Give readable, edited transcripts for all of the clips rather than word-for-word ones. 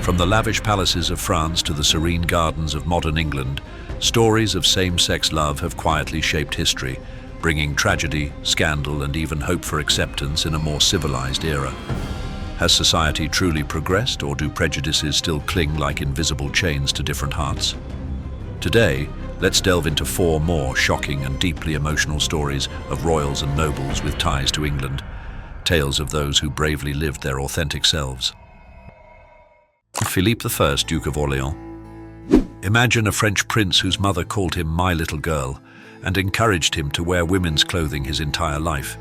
From the lavish palaces of France to the serene gardens of modern England, stories of same-sex love have quietly shaped history, bringing tragedy, scandal, and even hope for acceptance in a more civilized era. Has society truly progressed, or do prejudices still cling like invisible chains to different hearts? Today, let's delve into 4 more shocking and deeply emotional stories of royals and nobles with ties to England, tales of those who bravely lived their authentic selves. Philippe I, Duke of Orleans. Imagine a French prince whose mother called him "my little girl" and encouraged him to wear women's clothing his entire life.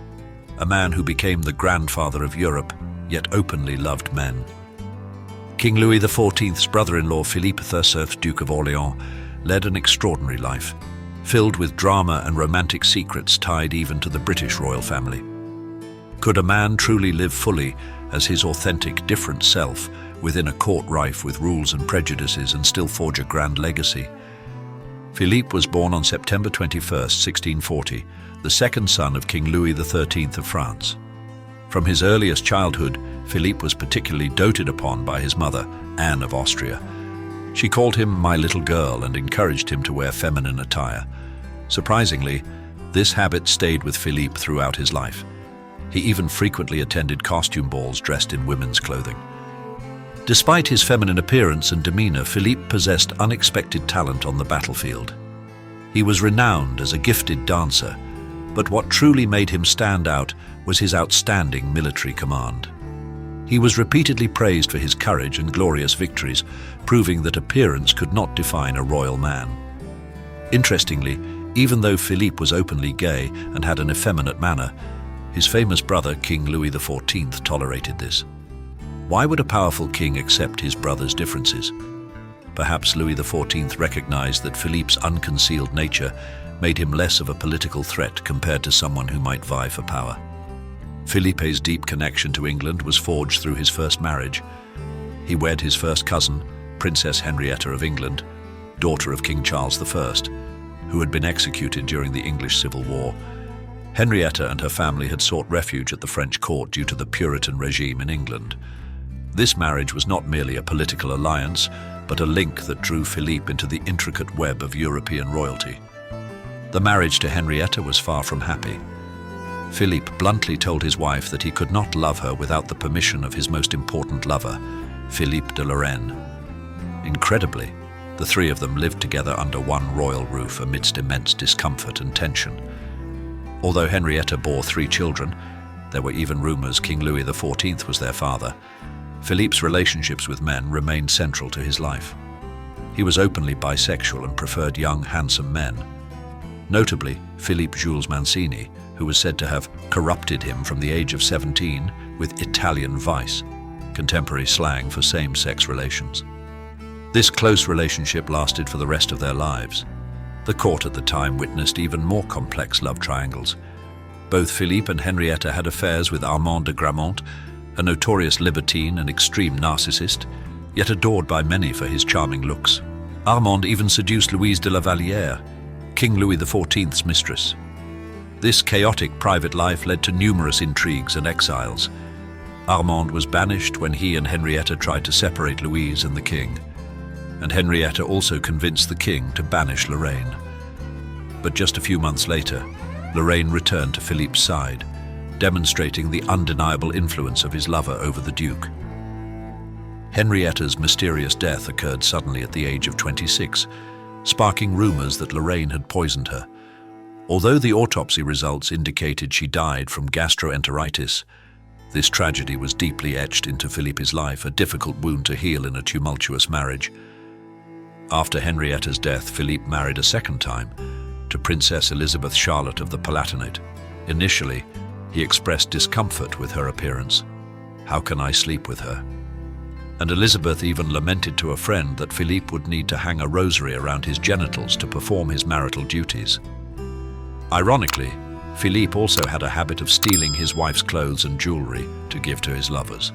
A man who became the grandfather of Europe, yet openly loved men. King Louis XIV's brother-in-law Philippe I, Duke of Orleans, led an extraordinary life, filled with drama and romantic secrets tied even to the British royal family. Could a man truly live fully as his authentic, different self within a court rife with rules and prejudices and still forge a grand legacy? Philippe was born on September 21, 1640, the second son of King Louis XIII of France. From his earliest childhood, Philippe was particularly doted upon by his mother, Anne of Austria. She called him "my little girl" and encouraged him to wear feminine attire. Surprisingly, this habit stayed with Philippe throughout his life. He even frequently attended costume balls dressed in women's clothing. Despite his feminine appearance and demeanor, Philippe possessed unexpected talent on the battlefield. He was renowned as a gifted dancer, but what truly made him stand out was his outstanding military command. He was repeatedly praised for his courage and glorious victories, proving that appearance could not define a royal man. Interestingly, even though Philippe was openly gay and had an effeminate manner, his famous brother, King Louis XIV, tolerated this. Why would a powerful king accept his brother's differences? Perhaps Louis XIV recognized that Philippe's unconcealed nature made him less of a political threat compared to someone who might vie for power. Philippe's deep connection to England was forged through his first marriage. He wed his first cousin, Princess Henrietta of England, daughter of King Charles I, who had been executed during the English Civil War. Henrietta and her family had sought refuge at the French court due to the Puritan regime in England. This marriage was not merely a political alliance, but a link that drew Philippe into the intricate web of European royalty. The marriage to Henrietta was far from happy. Philippe bluntly told his wife that he could not love her without the permission of his most important lover, Philippe de Lorraine. Incredibly, the three of them lived together under one royal roof amidst immense discomfort and tension. Although Henrietta bore 3 children, there were even rumors King Louis XIV was their father. Philippe's relationships with men remained central to his life. He was openly bisexual and preferred young, handsome men. Notably, Philippe Jules Mancini, who was said to have corrupted him from the age of 17 with Italian vice, contemporary slang for same-sex relations. This close relationship lasted for the rest of their lives. The court at the time witnessed even more complex love triangles. Both Philippe and Henrietta had affairs with Armand de Gramont, a notorious libertine and extreme narcissist, yet adored by many for his charming looks. Armand even seduced Louise de la Vallière, King Louis XIV's mistress. This chaotic private life led to numerous intrigues and exiles. Armand was banished when he and Henrietta tried to separate Louise and the king, and Henrietta also convinced the king to banish Lorraine. But just a few months later, Lorraine returned to Philippe's side, demonstrating the undeniable influence of his lover over the Duke. Henrietta's mysterious death occurred suddenly at the age of 26, sparking rumors that Lorraine had poisoned her. Although the autopsy results indicated she died from gastroenteritis, this tragedy was deeply etched into Philippe's life, a difficult wound to heal in a tumultuous marriage. After Henrietta's death, Philippe married a second time, to Princess Elizabeth Charlotte of the Palatinate. Initially, he expressed discomfort with her appearance. "How can I sleep with her?" And Elizabeth even lamented to a friend that Philippe would need to hang a rosary around his genitals to perform his marital duties. Ironically, Philippe also had a habit of stealing his wife's clothes and jewelry to give to his lovers.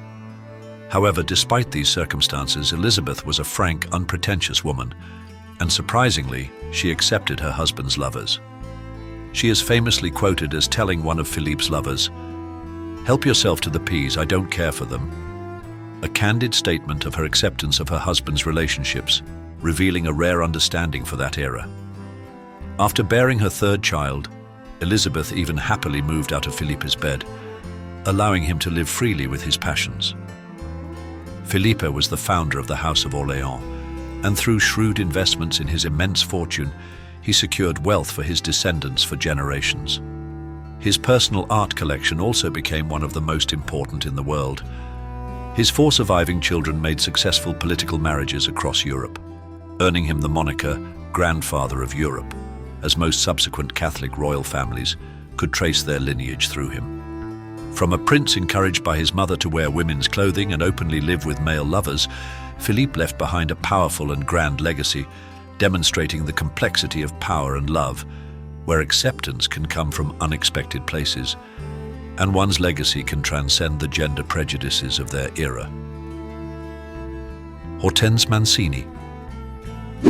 However, despite these circumstances, Elizabeth was a frank, unpretentious woman, and surprisingly, she accepted her husband's lovers. She is famously quoted as telling one of Philippe's lovers, "Help yourself to the peas, I don't care for them." a candid statement of her acceptance of her husband's relationships, revealing a rare understanding for that era. After bearing her third child, Elizabeth even happily moved out of Philippe's bed, allowing him to live freely with his passions. Philippe was the founder of the House of Orléans, and through shrewd investments in his immense fortune, he secured wealth for his descendants for generations. His personal art collection also became one of the most important in the world. His 4 surviving children made successful political marriages across Europe, earning him the moniker Grandfather of Europe, as most subsequent Catholic royal families could trace their lineage through him. From a prince encouraged by his mother to wear women's clothing and openly live with male lovers, Philippe left behind a powerful and grand legacy, demonstrating the complexity of power and love, where acceptance can come from unexpected places, and one's legacy can transcend the gender prejudices of their era. Hortense Mancini.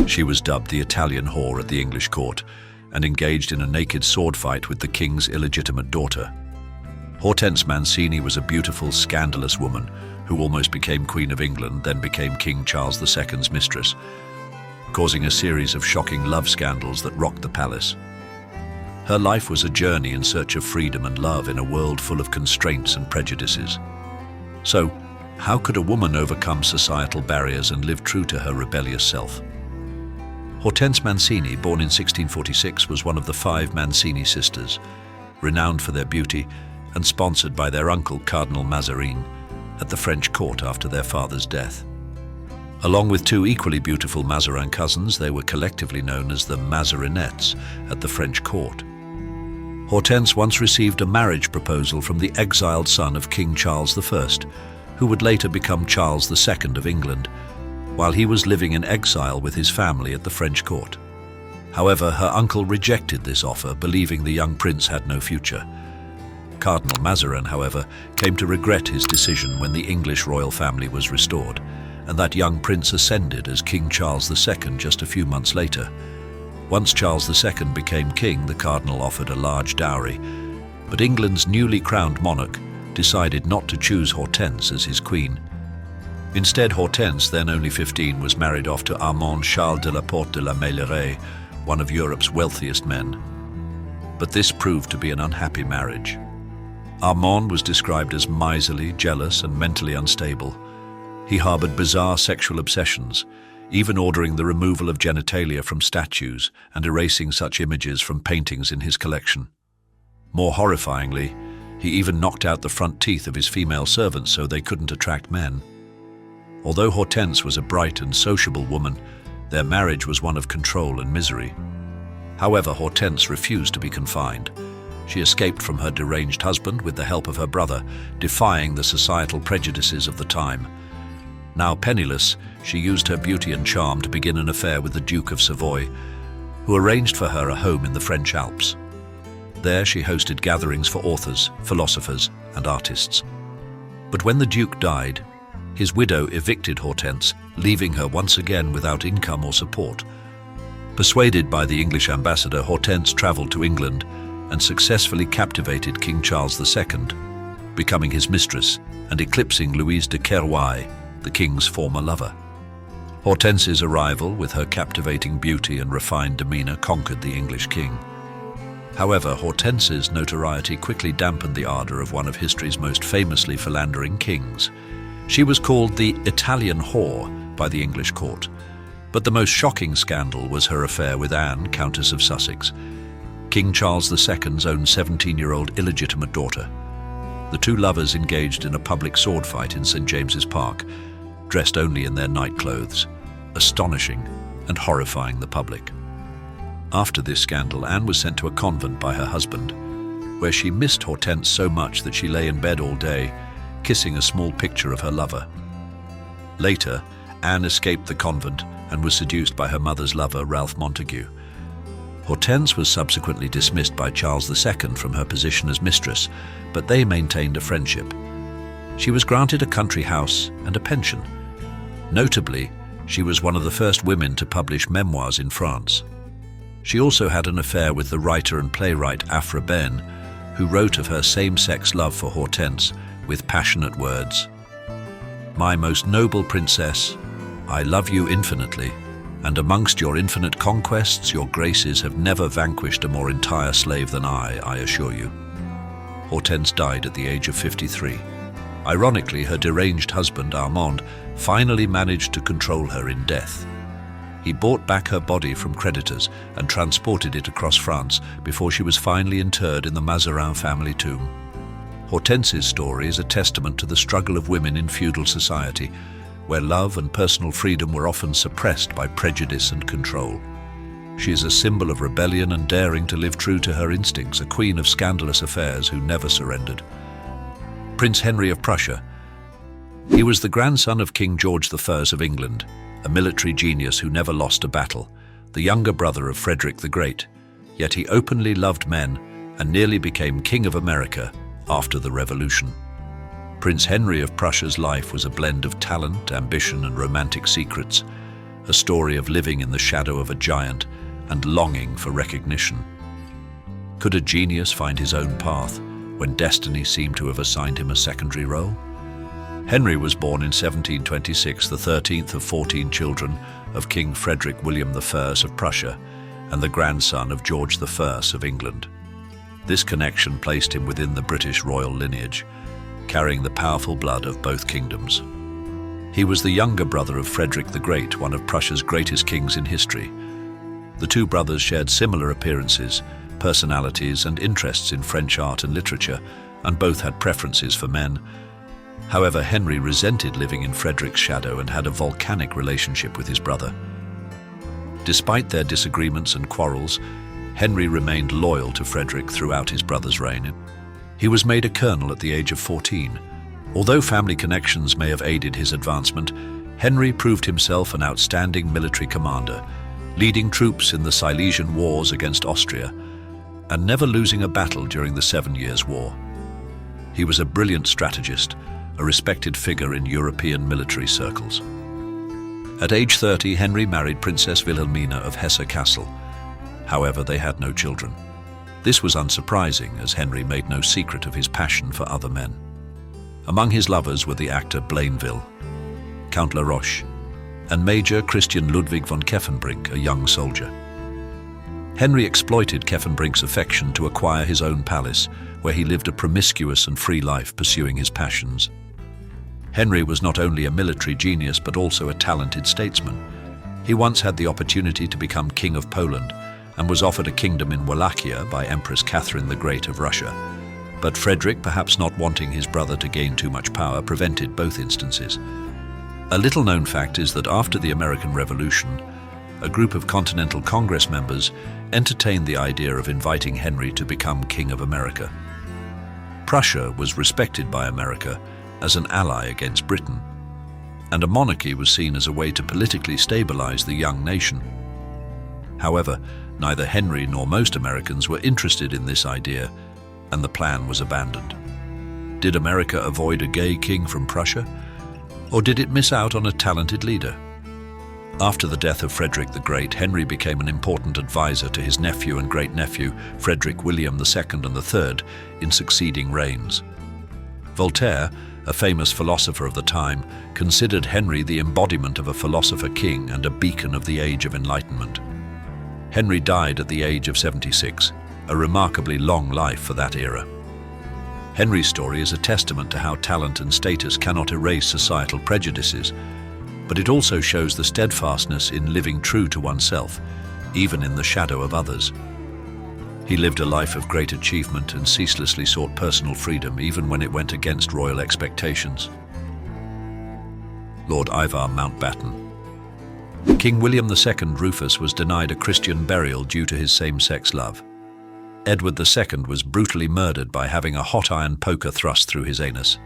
She was dubbed the Italian whore at the English court and engaged in a naked sword fight with the king's illegitimate daughter. Hortense Mancini was a beautiful, scandalous woman who almost became Queen of England, then became King Charles II's mistress, causing a series of shocking love scandals that rocked the palace. Her life was a journey in search of freedom and love in a world full of constraints and prejudices. So, how could a woman overcome societal barriers and live true to her rebellious self? Hortense Mancini, born in 1646, was one of the 5 Mancini sisters, renowned for their beauty and sponsored by their uncle Cardinal Mazarin at the French court after their father's death. Along with 2 equally beautiful Mazarin cousins, they were collectively known as the Mazarinettes at the French court. Hortense once received a marriage proposal from the exiled son of King Charles I, who would later become Charles II of England, while he was living in exile with his family at the French court. However, her uncle rejected this offer, believing the young prince had no future. Cardinal Mazarin, however, came to regret his decision when the English royal family was restored, and that young prince ascended as King Charles II just a few months later. Once Charles II became king, the cardinal offered a large dowry, but England's newly crowned monarch decided not to choose Hortense as his queen. Instead, Hortense, then only 15, was married off to Armand Charles de la Porte de la Meilleraye, one of Europe's wealthiest men. But this proved to be an unhappy marriage. Armand was described as miserly, jealous, and mentally unstable. He harbored bizarre sexual obsessions, even ordering the removal of genitalia from statues and erasing such images from paintings in his collection. More horrifyingly, he even knocked out the front teeth of his female servants so they couldn't attract men. Although Hortense was a bright and sociable woman, their marriage was one of control and misery. However, Hortense refused to be confined. She escaped from her deranged husband with the help of her brother, defying the societal prejudices of the time. Now penniless, she used her beauty and charm to begin an affair with the Duke of Savoy, who arranged for her a home in the French Alps. There she hosted gatherings for authors, philosophers, and artists. But when the Duke died, his widow evicted Hortense, leaving her once again without income or support. Persuaded by the English ambassador, Hortense traveled to England and successfully captivated King Charles II, becoming his mistress and eclipsing Louise de Querouaille, the king's former lover. Hortense's arrival, with her captivating beauty and refined demeanor, conquered the English king. However, Hortense's notoriety quickly dampened the ardor of one of history's most famously philandering kings. She was called the Italian whore by the English court, but the most shocking scandal was her affair with Anne, Countess of Sussex, King Charles II's own 17-year-old illegitimate daughter. The 2 lovers engaged in a public sword fight in St. James's Park, dressed only in their night clothes, astonishing and horrifying the public. After this scandal, Anne was sent to a convent by her husband, where she missed Hortense so much that she lay in bed all day, kissing a small picture of her lover. Later, Anne escaped the convent and was seduced by her mother's lover, Ralph Montague. Hortense was subsequently dismissed by Charles II from her position as mistress, but they maintained a friendship. She was granted a country house and a pension. Notably, she was one of the first women to publish memoirs in France. She also had an affair with the writer and playwright Afra Ben, who wrote of her same-sex love for Hortense with passionate words. My most noble princess, I love you infinitely, and amongst your infinite conquests, your graces have never vanquished a more entire slave than I assure you. Hortense died at the age of 53. Ironically, her deranged husband, Armand, finally managed to control her in death. He bought back her body from creditors and transported it across France before she was finally interred in the Mazarin family tomb. Hortense's story is a testament to the struggle of women in feudal society, where love and personal freedom were often suppressed by prejudice and control. She is a symbol of rebellion and daring to live true to her instincts, a queen of scandalous affairs who never surrendered. Prince Henry of Prussia. He was the grandson of King George I of England, a military genius who never lost a battle, the younger brother of Frederick the Great, yet he openly loved men and nearly became King of America after the Revolution. Prince Henry of Prussia's life was a blend of talent, ambition, and romantic secrets, a story of living in the shadow of a giant and longing for recognition. Could a genius find his own path when destiny seemed to have assigned him a secondary role? Henry was born in 1726, the 13th of 14 children of King Frederick William I of Prussia and the grandson of George I of England. This connection placed him within the British royal lineage, carrying the powerful blood of both kingdoms. He was the younger brother of Frederick the Great, one of Prussia's greatest kings in history. The two brothers shared similar appearances, personalities, and interests in French art and literature, and both had preferences for men. However, Henry resented living in Frederick's shadow and had a volcanic relationship with his brother. Despite their disagreements and quarrels, Henry remained loyal to Frederick throughout his brother's reign. He was made a colonel at the age of 14. Although family connections may have aided his advancement, Henry proved himself an outstanding military commander, leading troops in the Silesian Wars against Austria, and never losing a battle during the 7 Years' War. He was a brilliant strategist, a respected figure in European military circles. At age 30, Henry married Princess Wilhelmina of Hesse-Kassel. However, they had no children. This was unsurprising, as Henry made no secret of his passion for other men. Among his lovers were the actor Blainville, Count La Roche, and Major Christian Ludwig von Keffenbrink, a young soldier. Henry exploited Keffenbrink's affection to acquire his own palace, where he lived a promiscuous and free life pursuing his passions. Henry was not only a military genius but also a talented statesman. He once had the opportunity to become King of Poland and was offered a kingdom in Wallachia by Empress Catherine the Great of Russia. But Frederick, perhaps not wanting his brother to gain too much power, prevented both instances. A little-known fact is that after the American Revolution, a group of Continental Congress members entertained the idea of inviting Henry to become King of America. Prussia was respected by America as an ally against Britain, and a monarchy was seen as a way to politically stabilize the young nation. However, neither Henry nor most Americans were interested in this idea, and the plan was abandoned. Did America avoid a gay king from Prussia, or did it miss out on a talented leader? After the death of Frederick the Great, Henry became an important advisor to his nephew and great-nephew, Frederick William II and III, in succeeding reigns. Voltaire, a famous philosopher of the time, considered Henry the embodiment of a philosopher king and a beacon of the Age of Enlightenment. Henry died at the age of 76, a remarkably long life for that era. Henry's story is a testament to how talent and status cannot erase societal prejudices, but it also shows the steadfastness in living true to oneself, even in the shadow of others. He lived a life of great achievement and ceaselessly sought personal freedom, even when it went against royal expectations. Lord Ivar Mountbatten. King William II Rufus was denied a Christian burial due to his same-sex love. Edward II was brutally murdered by having a hot iron poker thrust through his anus.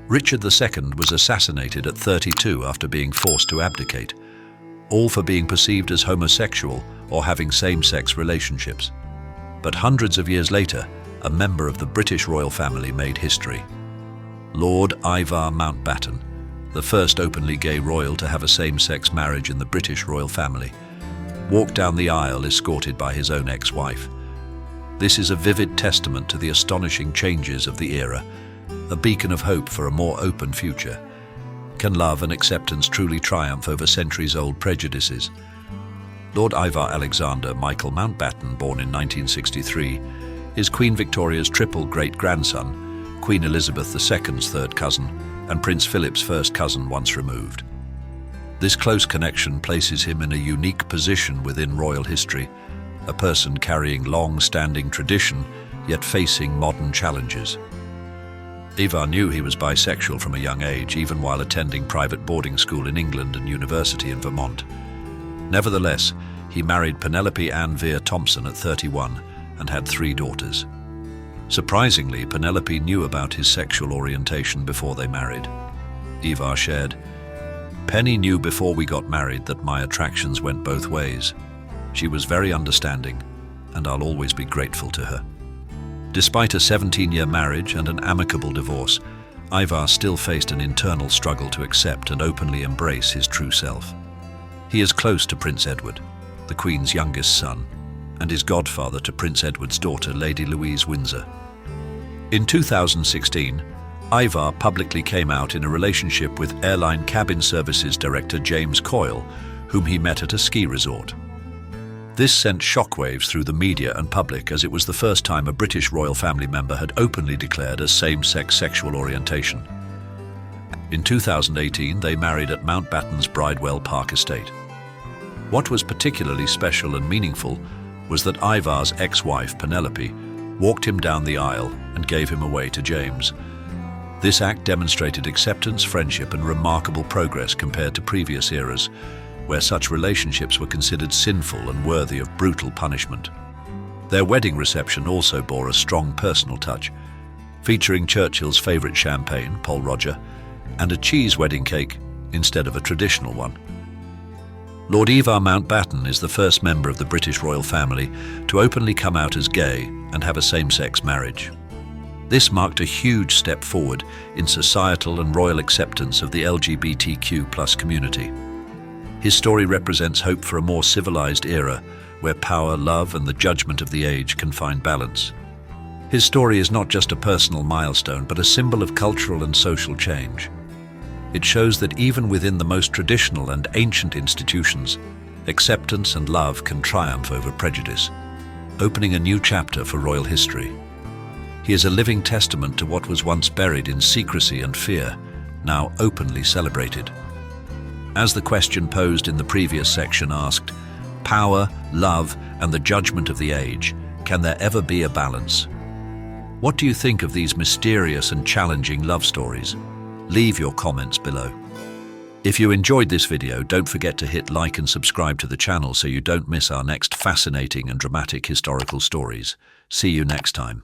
Richard II was assassinated at 32 after being forced to abdicate, all for being perceived as homosexual or having same-sex relationships. But hundreds of years later, a member of the British royal family made history. Lord Ivar Mountbatten, the first openly gay royal to have a same-sex marriage in the British royal family, walked down the aisle escorted by his own ex-wife. This is a vivid testament to the astonishing changes of the era, a beacon of hope for a more open future. Can love and acceptance truly triumph over centuries-old prejudices? Lord Ivar Alexander Michael Mountbatten, born in 1963, is Queen Victoria's triple great-grandson, Queen Elizabeth II's third cousin, and Prince Philip's first cousin once removed. This close connection places him in a unique position within royal history, a person carrying long-standing tradition, yet facing modern challenges. Ivar knew he was bisexual from a young age, even while attending private boarding school in England and university in Vermont. Nevertheless, he married Penelope Ann Vere Thompson at 31 and had 3 daughters. Surprisingly, Penelope knew about his sexual orientation before they married. Ivar shared, "Penny knew before we got married that my attractions went both ways. She was very understanding, and I'll always be grateful to her." Despite a 17-year marriage and an amicable divorce, Ivar still faced an internal struggle to accept and openly embrace his true self. He is close to Prince Edward, the Queen's youngest son, and is godfather to Prince Edward's daughter, Lady Louise Windsor. In 2016, Ivar publicly came out in a relationship with airline cabin services director James Coyle, whom he met at a ski resort. This sent shockwaves through the media and public, as it was the first time a British royal family member had openly declared a same-sex sexual orientation. In 2018, they married at Mountbatten's Bridewell Park estate. What was particularly special and meaningful was that Ivar's ex-wife, Penelope, walked him down the aisle and gave him away to James. This act demonstrated acceptance, friendship, and remarkable progress compared to previous eras, where such relationships were considered sinful and worthy of brutal punishment. Their wedding reception also bore a strong personal touch, featuring Churchill's favourite champagne, Pol Roger, and a cheese wedding cake instead of a traditional one. Lord Ivar Mountbatten is the first member of the British royal family to openly come out as gay and have a same-sex marriage. This marked a huge step forward in societal and royal acceptance of the LGBTQ+ community. His story represents hope for a more civilized era where power, love, and the judgment of the age can find balance. His story is not just a personal milestone, but a symbol of cultural and social change. It shows that even within the most traditional and ancient institutions, acceptance and love can triumph over prejudice, opening a new chapter for royal history. He is a living testament to what was once buried in secrecy and fear, now openly celebrated. As the question posed in the previous section asked, power, love, and the judgment of the age, can there ever be a balance? What do you think of these mysterious and challenging love stories? Leave your comments below. If you enjoyed this video, don't forget to hit like and subscribe to the channel so you don't miss our next fascinating and dramatic historical stories. See you next time.